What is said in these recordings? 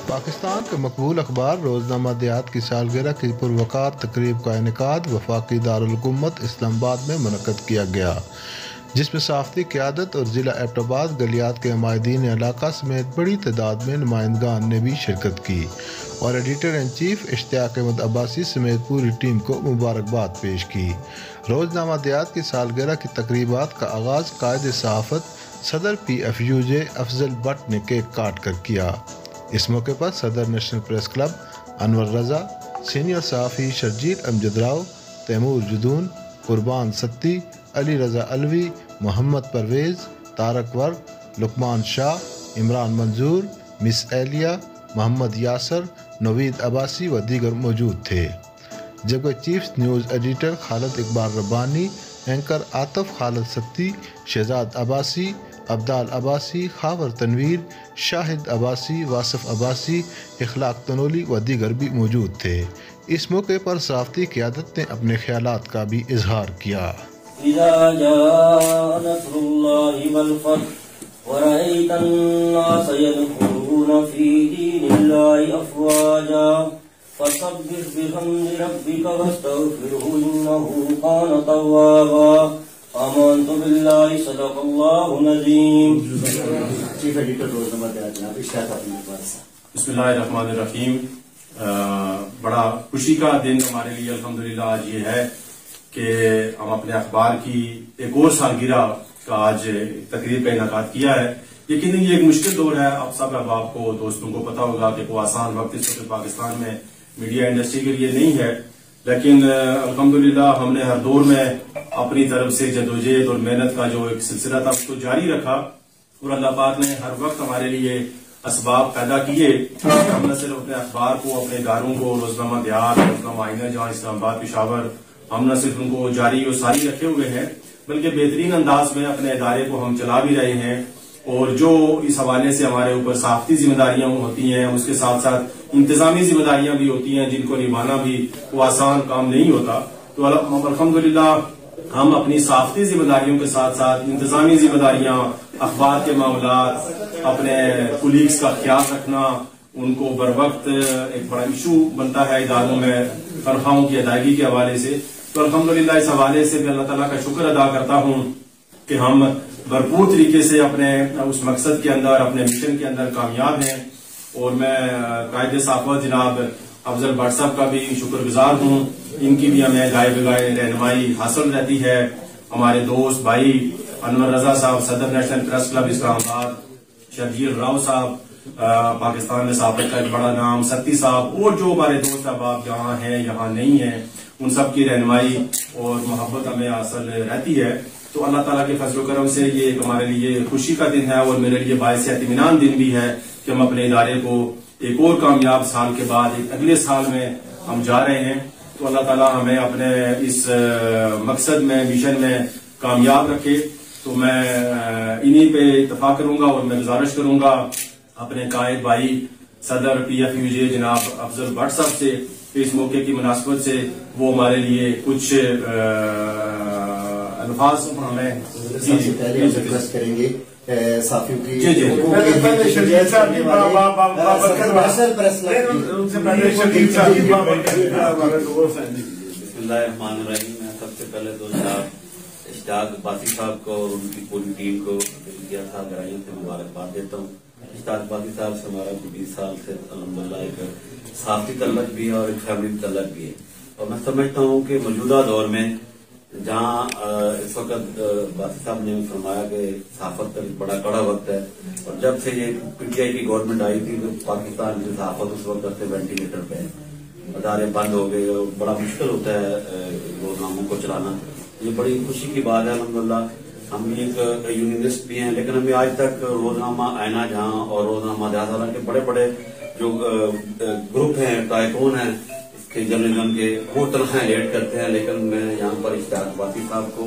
پاکستان کے مقبول اخبار روزنامہ دیہات کی سالگرہ کی پروقار تقریب کا انعقاد وفاقی دارالحکومت اسلام آباد میں منعقد کیا گیا، جس میں صحافتی قیادت اور ضلع ایبٹ آباد گلیات کے عمائدین علاقہ سمیت بڑی تعداد میں نمائندگان نے بھی شرکت کی اور ایڈیٹر ان چیف اشتیاق احمد عباسی سمیت پوری ٹیم کو مبارکباد پیش کی۔ روزنامہ دیہات کی سالگرہ کی تقریبات کا آغاز قائد صحافت صدر PFUJ افضل بٹ نے کیک کاٹ کر کیا۔ اس موقع پر صدر نیشنل پریس کلب انور رضا، سینئر صحافی شرجیل امجد راؤ، تیمور جدون، قربان ستی، علی رضا علوی، محمد پرویز، طارق ورق، لقمان شاہ، عمران منظور، مس ایلیا، محمد یاسر، نوید عباسی و دیگر موجود تھے، جبکہ چیف نیوز ایڈیٹر خالد اقبال ربانی، اینکر عاطف خالد ستی، شہزاد عباسی، عبدال عباسی، خاور تنویر، شاہد عباسی، واصف عباسی، اخلاق تنولی و دیگر بھی موجود تھے۔ اس موقع پر صحافتی قیادت نے اپنے خیالات کا بھی اظہار کیا۔ اذا جاء نصر الله والفتح ورأيت الناس يدخلون في دين الله أفواجا فسبح بحمد ربك واستغفره إنه كان توابا آمنت بالله صدق الله العظيم۔ چیف ایڈیٹر روزنامہ دیہات جناب اشتیاق اپنے پاس۔ بسم اللہ الرحمن الرحیم۔ بڑا خوشی کا دن ہمارے لیے الحمدللہ آج یہ ہے کہ ہم اپنے اخبار کی ایک اور سالگرہ کا آج تقریب کا انعقاد کیا ہے۔ یقیناً یہ ایک مشکل دور ہے، آپ سب احباب کو، دوستوں کو پتہ ہوگا کہ کوئی آسان وقت اس وقت پاکستان میں میڈیا انڈسٹری کے لیے نہیں ہے، لیکن الحمدللہ ہم نے ہر دور میں اپنی طرف سے جدوجہد اور محنت کا جو ایک سلسلہ تھا اس کو جاری رکھا، اور اللہ پاک نے ہر وقت ہمارے لیے اسباب پیدا کیے کہ ہم نہ صرف اپنے اخبار کو، اپنے اداروں کو، روزنامہ دیہات، روزنامہ آئینہ جہاں اسلام آباد پشاور، ہم نہ صرف ان کو جاری اور ساری رکھے ہوئے ہیں بلکہ بہترین انداز میں اپنے ادارے کو ہم چلا بھی رہے ہیں، اور جو اس حوالے سے ہمارے اوپر صحافتی ذمہ داریاں ہوتی ہیں اس کے ساتھ ساتھ انتظامی ذمہ داریاں بھی ہوتی ہیں جن کو نبھانا بھی وہ آسان کام نہیں ہوتا۔ تو الحمدللہ ہم اپنی صحافتی ذمہ داریوں کے ساتھ ساتھ انتظامی ذمہ داریاں، اخبار کے معاملات، اپنے کولیگز کا خیال رکھنا، ان کو بر وقت ایک بڑا ایشو بنتا ہے اداروں میں تنخواہوں کی ادائیگی کے حوالے سے، تو الحمدللہ اس حوالے سے بھی اللہ تعالیٰ کا شکر ادا کرتا ہوں کہ ہم بھرپور طریقے سے اپنے اس مقصد کے اندر، اپنے مشن کے اندر کامیاب ہیں، اور میں قائد صحافت جناب افضل بٹ صاحب کا بھی شکر گزار ہوں، ان کی بھی ہمیں گائے بگائے رہنمائی حاصل رہتی ہے۔ ہمارے دوست بھائی انور رضا صاحب، صدر نیشنل پریس کلب اسلام آباد، شرجیل راؤ صاحب، پاکستان میں صحافت کا ایک بڑا نام، ستی صاحب، اور جو ہمارے دوست احباب یہاں ہیں یہاں نہیں ہیں، ان سب کی رہنمائی اور محبت ہمیں حاصل رہتی ہے۔ تو اللہ تعالیٰ کے فضل و کرم سے یہ ایک ہمارے لیے خوشی کا دن ہے، اور میرے لیے باعث اطمینان دن بھی ہے کہ ہم اپنے ادارے کو ایک اور کامیاب سال کے بعد ایک اگلے سال میں ہم جا رہے ہیں۔ تو اللہ تعالیٰ ہمیں اپنے اس مقصد میں، مشن میں کامیاب رکھے۔ تو میں انہی پہ اتفاق کروں گا اور میں گزارش کروں گا اپنے قائد بھائی صدر PFUJ جناب افضل بٹ صاحب سے کہ اس موقع کی مناسبت سے وہ ہمارے لیے کچھ الفاظ ہمیں کریں گے صحافیوں کی۔ بسم اللہ الرحمن الرحیم۔ میں سب سے پہلے تو جناب اشتیاق عباسی صاحب کو اور ان کی پوری ٹیم کو میڈیا سالگرہ سے مبارکباد دیتا ہوں۔ اشتیاق عباسی صاحب سے ہمارا 20 سال سے الحمدللہ ایک صحافتی تعلق بھی ہے اور ایک فیملی تعلق بھی ہے، اور میں سمجھتا ہوں کہ موجودہ دور میں جہاں اس وقت باسی صاحب نے فرمایا کہ صحافت کا بڑا کڑا وقت ہے، اور جب سے یہ PTI کی گورنمنٹ آئی تھی تو پاکستان کی صحافت اس وقت سے وینٹیلیٹر پہ ہے، ادارے بند ہو گئے اور بڑا مشکل ہوتا ہے روزناموں کو چلانا۔ یہ بڑی خوشی کی بات ہے الحمدللہ۔ ہم ایک یونینسٹ بھی ہیں، لیکن ہمیں آج تک روزنامہ آئینہ جہاں اور روزنامہ دیہات والا کے بڑے بڑے جو گروپ ہیں، ٹائکون ہیں کہ جرنلزم کے، وہ تنخواہیں لیٹ کرتے ہیں، لیکن میں یہاں پر اشتیاق عباسی صاحب کو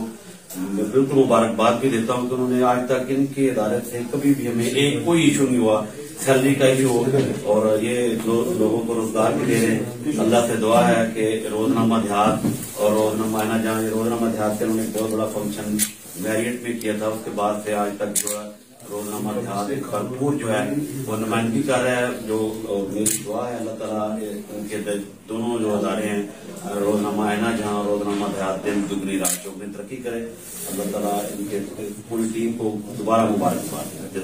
بالکل مبارکباد بھی دیتا ہوں کہ انہوں نے آج تک ان کے ادارے سے کبھی بھی ہمیں کوئی ایشو نہیں ہوا، سیلری کا ایشو ہو، اور یہ لوگوں کو روزگار بھی دے رہے ہیں۔ اللہ سے دعا ہے کہ روزنامہ دیہات اور روزنامہ آئینہ جہاں روزنامہ دیہات سے انہوں نے بہت بڑا فنکشن میریٹ میں کیا تھا، اس کے بعد سے آج تک جو ہے روزنامہ دیہات ایک بھرپور جو ہے وہ نمائندگی کر رہا ہے. جو میری دعا ہے اللہ تعالیٰ ان کے دونوں جو ادارے ہیں روزنامہ اینا جہاں اور روزنامہ دیہات دن دگنی رات چوگنی ترقی کرے. اللہ تعالیٰ ان کے پوری ٹیم کو دوبارہ مبارکباد دے.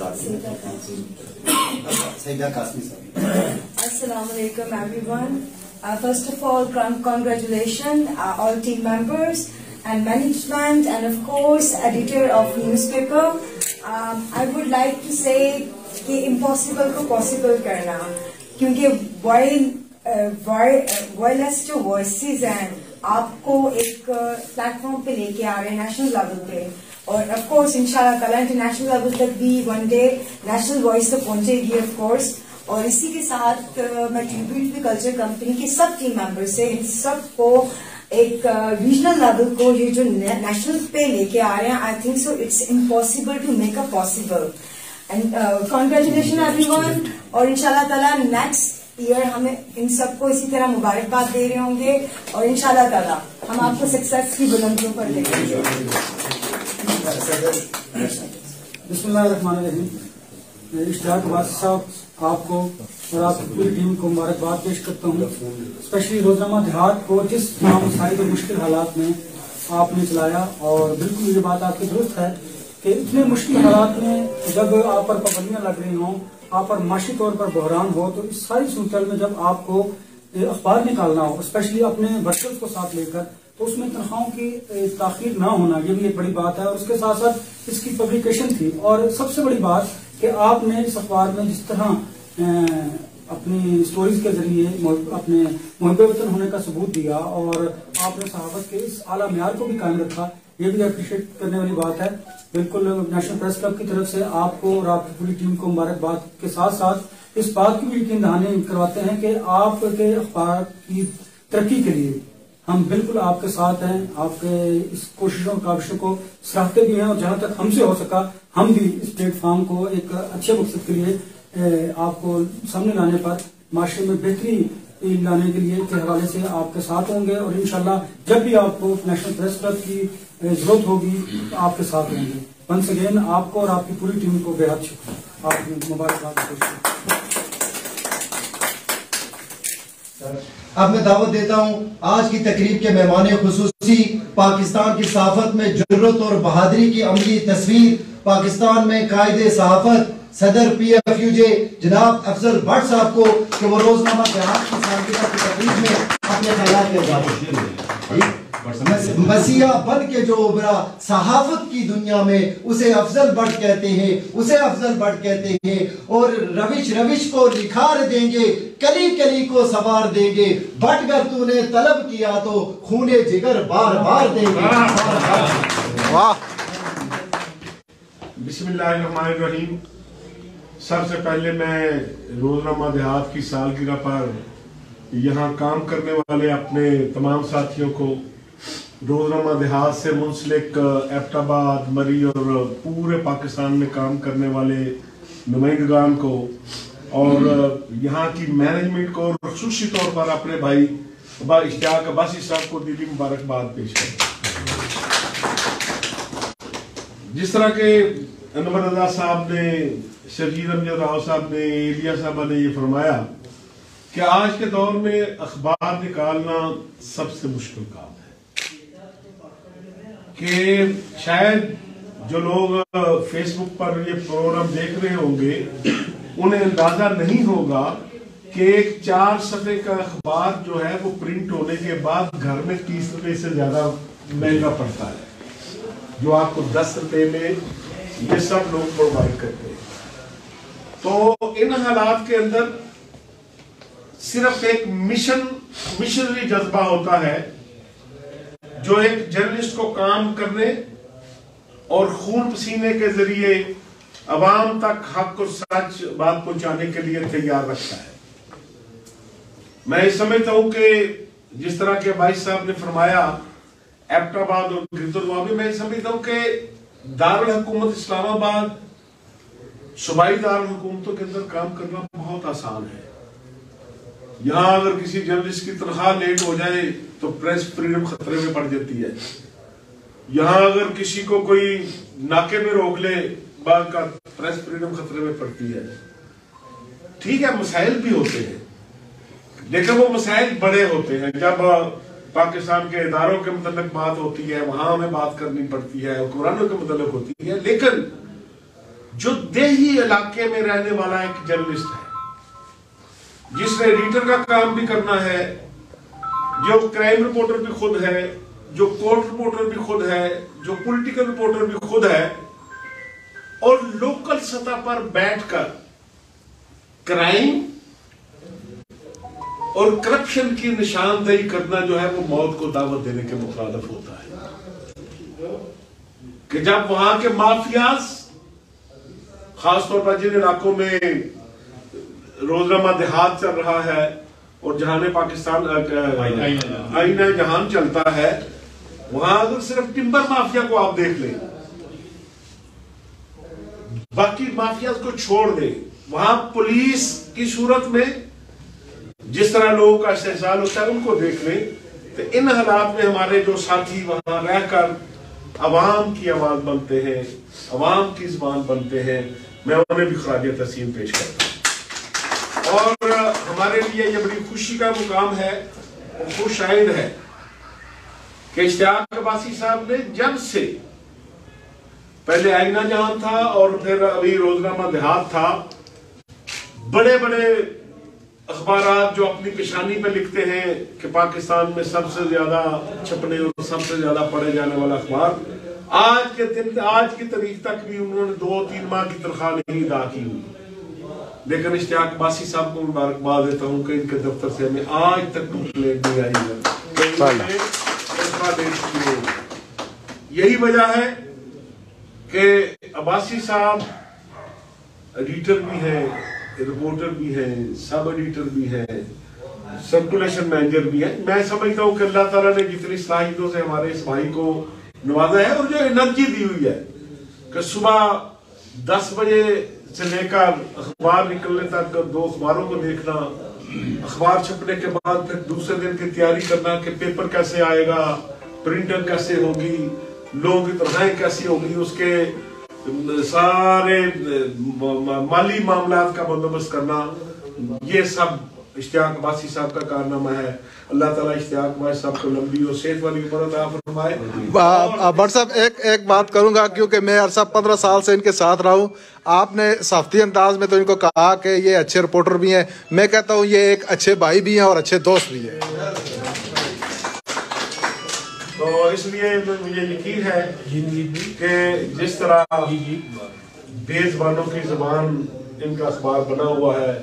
Assalamu alaikum everyone. First of all, congratulations all team members and management and of course editor of newspaper. I would like to say کہ impossible کو possible کرنا, کیونکہ وائلس جو وائسز ہیں آپ کو ایک پلیٹ فارم پہ لے کے آ رہے ہیں نیشنل لیول پہ, اور آف کورس ان شاء اللہ تعالیٰ انٹرنیشنل لیول تک بھی ون ڈے نیشنل وائس تک پہنچے گی آف کورس. اور اسی کے ساتھ میں ٹریبیوٹ بھی کلچر کمپنی کے سب ٹیم ممبر سے ان سب کو ایک ریجنل لیول کو یہ جو نیشنل پہ لے کے آ رہے ہیں, I think so it's impossible to make a possible. And congratulation everyone. اور ان شاء اللہ تعالیٰ نیکسٹ ایئر ہمیں ان سب کو اسی طرح مبارکباد دے رہے ہوں گے, اور ان شاء اللہ تعالیٰ ہم آپ کو سکسیس کی بلندیوں پر لے کے جائیں گے. بسم اللہ الرحمن الرحیم. اشتیاق عباسی صاحب آپ کو اور آپ کی پوری ٹیم کو مبارکباد پیش کرتا ہوں, اسپیشلی روزنامہ دیہات کو جس مسائل اور مشکل حالات میں آپ نے چلایا. اور بالکل یہ بات آپ کی درست ہے کہ اتنے مشکل حالات میں جب آپ پر پابندیاں لگ رہی ہوں, آپ پر معاشی طور پر بحران ہو, تو اس ساری صورت میں جب آپ کو اخبار نکالنا ہو اسپیشلی اپنے ورکرز کو ساتھ لے کر, تو اس میں تنخواہوں کی تاخیر نہ ہونا یہ بھی ایک بڑی بات ہے. اور اس کے ساتھ ساتھ اس کی پبلیکیشن تھی, اور سب سے بڑی بات کہ آپ نے اس اخبار میں جس طرح اپنی سٹوریز کے ذریعے اپنے محب وطن ہونے کا ثبوت دیا, اور آپ نے صحافت کے اس اعلیٰ معیار کو بھی قائم رکھا, یہ بھی اپریشیٹ کرنے والی بات ہے. بالکل نیشنل پریس کلب کی طرف سے آپ کو اور آپ کی پوری ٹیم کو مبارکباد کے ساتھ ساتھ اس بات کی بھی یقین دہانی کرواتے ہیں کہ آپ کے اخبار کی ترقی کے لیے ہم بالکل آپ کے ساتھ ہیں. آپ کے اس کوششوں اور کاوشوں کو سراہتے بھی ہیں, اور جہاں تک ہم سے ہو سکا ہم بھی اس پلیٹ فارم کو ایک اچھے مقصد کے لیے آپ کو سامنے لانے پر معاشرے میں بہتری لانے کے لیے کے حوالے سے آپ کے ساتھ ہوں گے. اور انشاءاللہ جب بھی آپ کو نیشنل پریس کلب کی ضرورت ہوگی تو آپ کے ساتھ ہوں گے. ونس اگین آپ کو اور آپ کی پوری ٹیم کو بے حد شکریہ. آپ مبارکباد. اب میں دعوت دیتا ہوں آج کی تقریب کے مہمان خصوصی, پاکستان کی صحافت میں جرت اور بہادری کی عملی تصویر, پاکستان میں قائد صحافت صدر پی ایف یو جے جناب افضل بٹ صاحب کو کہ وہ روزنامہ دیہات کی سالگرہ کی تقریب میں اپنے خیالات کے اظہار مسیحا بن کے جو ابھرا صحافت کی دنیا میں اسے افضل بٹ کہتے ہیں, اسے افضل بٹ کہتے ہیں. اور روش کو نکھار دیں گے, کلی کلی کو سوار دیں گے, بٹ گر تو نے طلب کیا تو خونے جگر بار بار دیں گے. بسم اللہ الرحمن الرحیم. سب سے پہلے میں روزنامہ دیہات کی سالگرہ پر یہاں کام کرنے والے اپنے تمام ساتھیوں کو, روزنامہ دیہات سے منسلک ایبٹ آباد, مری اور پورے پاکستان میں کام کرنے والے نمائندگان کو, اور یہاں کی مینجمنٹ کو, اور خصوصی طور پر اپنے بھائی اشتیاق عباسی صاحب کو دلی مبارکباد پیش کرتا ہوں. جس طرح کے انور رضا صاحب نے, شبیر امجد راؤ صاحب نے, ایلیا صاحبہ نے یہ فرمایا کہ آج کے دور میں اخبار نکالنا سب سے مشکل کام ہے, کہ شاید جو لوگ فیس بک پر یہ پروگرام دیکھ رہے ہوں گے انہیں اندازہ نہیں ہوگا کہ ایک 4 صفحے کا اخبار جو ہے وہ پرنٹ ہونے کے بعد گھر میں 30 روپے سے زیادہ مہنگا پڑتا ہے, جو آپ کو 10 روپے میں یہ سب لوگ پرووائڈ کرتے ہیں. تو ان حالات کے اندر صرف ایک مشنری جذبہ ہوتا ہے جو ایک جرنلسٹ کو کام کرنے اور خون پسینے کے ذریعے عوام تک حق اور سچ بات پہنچانے کے لیے تیار رکھتا ہے. میں یہ سمجھتا ہوں کہ جس طرح کے بھائی صاحب نے فرمایا ایبٹ آباد اور گردروا میں, میں سمجھتا ہوں کہ دارالحکومت اسلام آباد صوبائی دارالحکومتوں کے اندر کام کرنا بہت آسان ہے. یہاں اگر کسی جرنلسٹ کی تنخواہ لیٹ ہو جائے تو پریس فریڈم خطرے میں پڑ جاتی ہے. یہاں اگر کسی کو کوئی ناکے میں روک لے بعض کا پریس فریڈم خطرے میں پڑتی ہے. ٹھیک ہے مسائل بھی ہوتے ہیں لیکن وہ مسائل بڑے ہوتے ہیں. جب پاکستان کے اداروں کے متعلق بات ہوتی ہے وہاں ہمیں بات کرنی پڑتی ہے, حکمرانوں کے متعلق ہوتی ہے. لیکن جو دیہی علاقے میں رہنے والا ایک جرنلسٹ ہے جس نے ایڈیٹر کا کام بھی کرنا ہے, جو کرائم رپورٹر بھی خود ہے, جو کورٹ رپورٹر بھی خود ہے, جو پولیٹیکل رپورٹر بھی خود ہے, اور لوکل سطح پر بیٹھ کر کرائم اور کرپشن کی نشاندہی کرنا جو ہے وہ موت کو دعوت دینے کے مخالف ہوتا ہے. کہ جب وہاں کے مافیاز خاص طور پر جن علاقوں میں روزنامہ دیہات چل رہا ہے اور جہان پاکستان آئینہ جہان چلتا ہے, وہاں اگر صرف ٹمبر مافیا کو آپ دیکھ لیں, باقی مافیاز کو چھوڑ دیں, وہاں پولیس کی صورت میں جس طرح لوگوں کا استحصال ہوتا ہے ان کو دیکھ لیں. تو ان حالات میں ہمارے جو ساتھی وہاں رہ کر عوام کی آواز بنتے ہیں, عوام کی زبان بنتے ہیں, میں انہیں بھی خراج تحسین پیش کرتا ہوں. اور ہمارے لیے یہ بڑی خوشی کا مقام ہے, خوش آئند ہے کہ اشتیاق عباسی صاحب نے جب سے پہلے آئینہ جہان تھا اور پھر ابھی روزنامہ دیہات تھا, بڑے بڑے اخبارات جو اپنی پیشانی پہ لکھتے ہیں کہ پاکستان میں سب سے زیادہ چھپنے اور سب سے زیادہ پڑھے جانے والا اخبار, آج کے دن آج کی تاریخ تک بھی انہوں نے 2-3 ماہ کی تنخواہ نہیں ادا کی ہوئی. لیکن اشتیاق عباسی صاحب کو مبارکباد دیتا ہوں کہ ان کے دفتر سے ہمیں آج تک کمپلینٹ نہیں آئی ہے. یہی وجہ ہے کہ عباسی صاحب ایڈیٹر بھی ہیں, رپورٹر بھی ہیں, سب ایڈیٹر بھی ہیں, سرکولیشن مینیجر بھی ہیں. میں سمجھتا ہوں کہ اللہ تعالیٰ نے جتنی صلاحیتوں سے ہمارے اس بھائی کو نوازا ہے اور جو انرجی دی ہوئی ہے کہ صبح 10 بجے سے لے کر اخبار نکلنے تک 2 اخباروں کو دیکھنا, اخبار چھپنے کے بعد پھر دوسرے دن کی تیاری کرنا کہ پیپر کیسے آئے گا, پرنٹنگ کیسے ہوگی, لوگوں کی تنخواہیں کیسی ہوگی, اس کے سارے مالی معاملات کا بندوبست کرنا, یہ سب اشتیاق عباسی صاحب کا کارنامہ ہے. اللہ تعالیٰ اشتیاق عباسی صاحب کو لمبی اور صحت والی عمر عطا فرمائے. بٹ صاحب ایک بات کروں گا کیونکہ میں عرصہ 15 سال سے ان کے ساتھ رہا ہوں. آپ نے صحافتی انداز میں تو ان کو کہا کہ یہ اچھے رپورٹر بھی ہیں, میں کہتا ہوں یہ ایک اچھے بھائی بھی ہیں اور اچھے دوست بھی ہیں. تو اس لیے مجھے یقین ہے کہ جس طرح بے زبانوں کی زبان ان کا اخبار بنا ہوا ہے,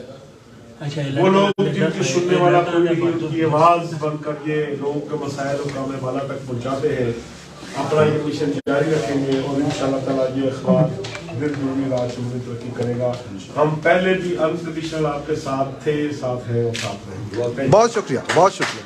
وہ لوگ جن کی سننے والا کوئی نہیں, ان کی آواز بن کر یہ لوگوں کے مسائل و کام بالا تک پہنچاتے ہیں, اپنا یہ مشن جاری رکھیں گے اور انشاءاللہ تعالیٰ یہ اخبار دن دنیا رات شمولی ترقی کرے گا. ہم پہلے بھی انکنڈیشنل آپ کے ساتھ تھے, ساتھ ہیں اور ساتھ رہیں گے. بہت شکریہ, بہت شکریہ.